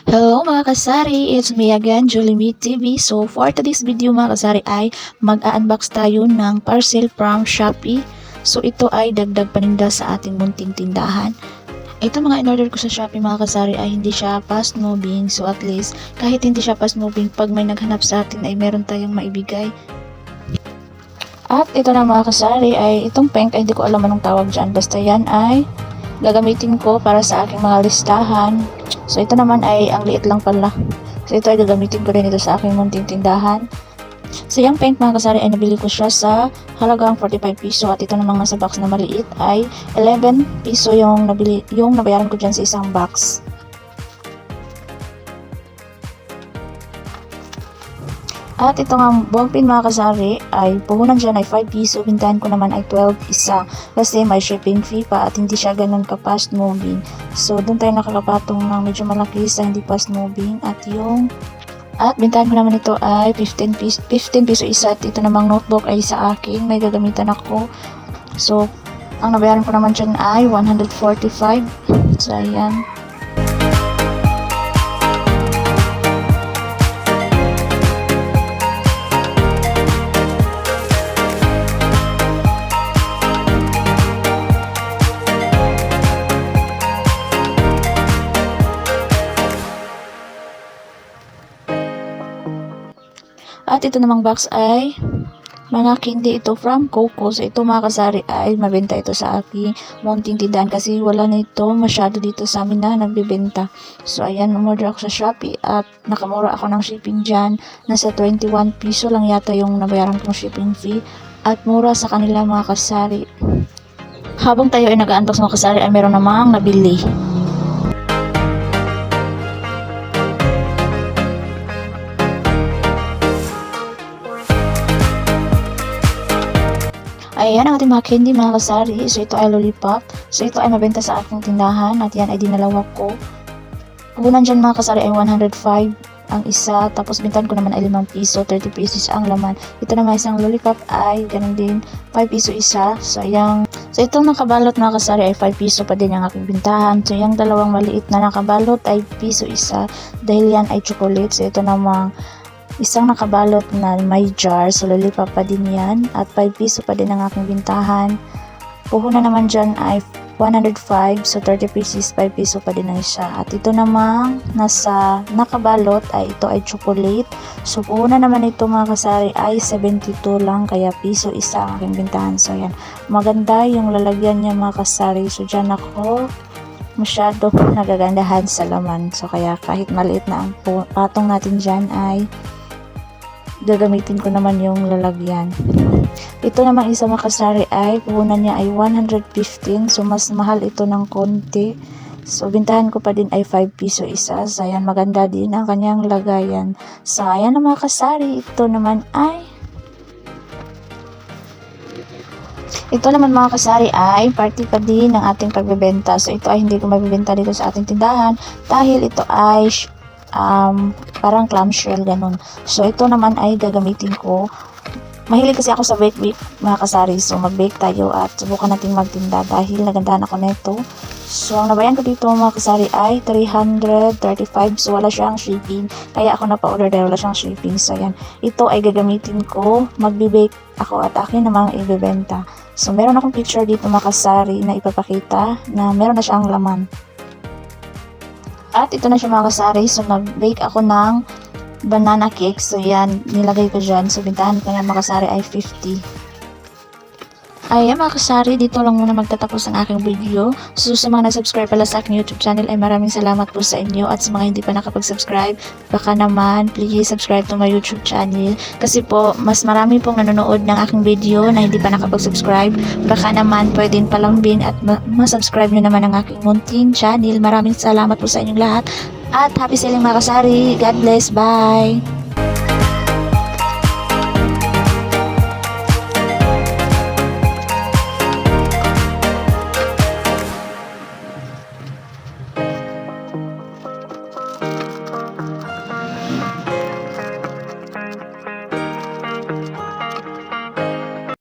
Hello mga kasari, it's me again, Julie Meet TV. So for today's video mga kasari ay mag-unbox tayo ng parcel from Shopee. So ito ay dagdag paninda sa ating munting tindahan. Ito mga in-order ko sa Shopee mga kasari ay hindi siya fast moving. So at least kahit hindi siya fast moving, pag may naghanap sa atin ay meron tayong maibigay. At ito na mga kasari ay itong pink ay hindi ko alam anong tawag dyan. Basta yan ay gagamitin ko para sa aking mga listahan. So ito naman ay ang liit lang pala. So ito ay gagamitin ko rin ito sa aking munting tindahan. So yung paint mga kasari ay nabili ko siya sa halagang 45 piso at ito namang nasa box na maliit ay 11 piso yung nabayaran ko dyan sa isang box. At ito nga ballpen mga kasari ay puhunan dyan ay 5 piso, bintahan ko naman ay 12 isa kasi may shipping fee pa at hindi siya ganun ka fast moving. So doon tayo nakakapatong ng medyo malaki sa hindi fast moving at bintahan ko naman ito ay 15 piso isa at ito namang notebook ay sa akin, may gagamitan ako. So ang nabayaran ko naman dyan ay 145. So ayan. At ito namang box ay mga candy ito from Coco. So ito mga kasari ay mabenta ito sa aking munting tindahan kasi wala na ito masyado dito sa amin na nagbibenta. So ayan, umorder ako sa Shopee at nakamura ako ng shipping dyan. Nasa 21 piso lang yata yung nabayaran kong shipping fee at mura sa kanila mga kasari. Habang tayo ay nag-unbox mga kasari ay meron namang nabili. Ayan ang ating mga candy mga kasari. So ito ay lollipop. So ito ay mabenta sa aking tindahan at yan ay dinalawa ko. Puhunan dyan mga kasari ay 105 ang isa. Tapos bintahan ko naman ay 5 piso, 30 pesos ang laman. Ito naman isang lollipop ay ganun din 5 piso isa. So ayan. So itong nakabalot mga kasari ay 5 piso pa din ang aking bintahan. So yung dalawang maliit na nakabalot ay piso isa dahil yan ay chocolate. So ito namang isang nakabalot na may jar, so lollipop pa din yan at 5 piso pa din ang aking bintahan. Puhunan naman dyan ay 105, so 30 pieces, 5 piso pa din ang isa. At ito namang nasa nakabalot ay ito ay chocolate. So puhunan naman ito mga kasari ay 72 lang, kaya piso isa ang aking bintahan. So yan, maganda yung lalagyan niya mga kasari. So dyan ako masyado nagagandahan sa laman. So kaya kahit maliit na ang patong natin dyan ay gagamitin ko naman yung lalagyan. Ito naman isa makasari ay puhunan niya ay 115, so mas mahal ito ng konti. So bintahan ko pa din ay 5 piso isa. So ayan, maganda din ang kanyang lagayan. So ayan ang mga kasari. Ito naman mga kasari ay party pa din ng ating pagbebenta. So ito ay hindi ko mabibenta dito sa ating tindahan dahil ito ay parang clamshell ganun. So ito naman ay gagamitin ko. Mahilig kasi ako sa bake mga kasari. So mag-bake tayo at subukan natin magtinda dahil nagandahan ako nito. So ang nabayan ko dito mga kasari ay 335. So wala siyang shipping. Kaya ako napa-order dahil wala siyang shipping. So yan. Ito ay gagamitin ko. Magbe-bake ako at akin namang ibebenta. So meron akong picture dito mga kasari na ipapakita na meron na siyang laman. At ito na siya mga kasari. So nag-bake ako ng banana cake. So yan, nilagay ko dyan. So bintahan ko na mga kasari ay 50. Ayan mga kasari, dito lang muna magtatapos ang aking video. So sa mga na-subscribe pala sa aking YouTube channel ay maraming salamat po sa inyo. At sa mga hindi pa nakapag-subscribe, baka naman please subscribe to my YouTube channel. Kasi po, mas marami pong nanonood ng aking video na hindi pa nakapag-subscribe. Baka naman pwedeng palambin at ma-subscribe nyo naman ang aking munting channel. Maraming salamat po sa inyong lahat. At happy selling mga kasari. God bless. Bye!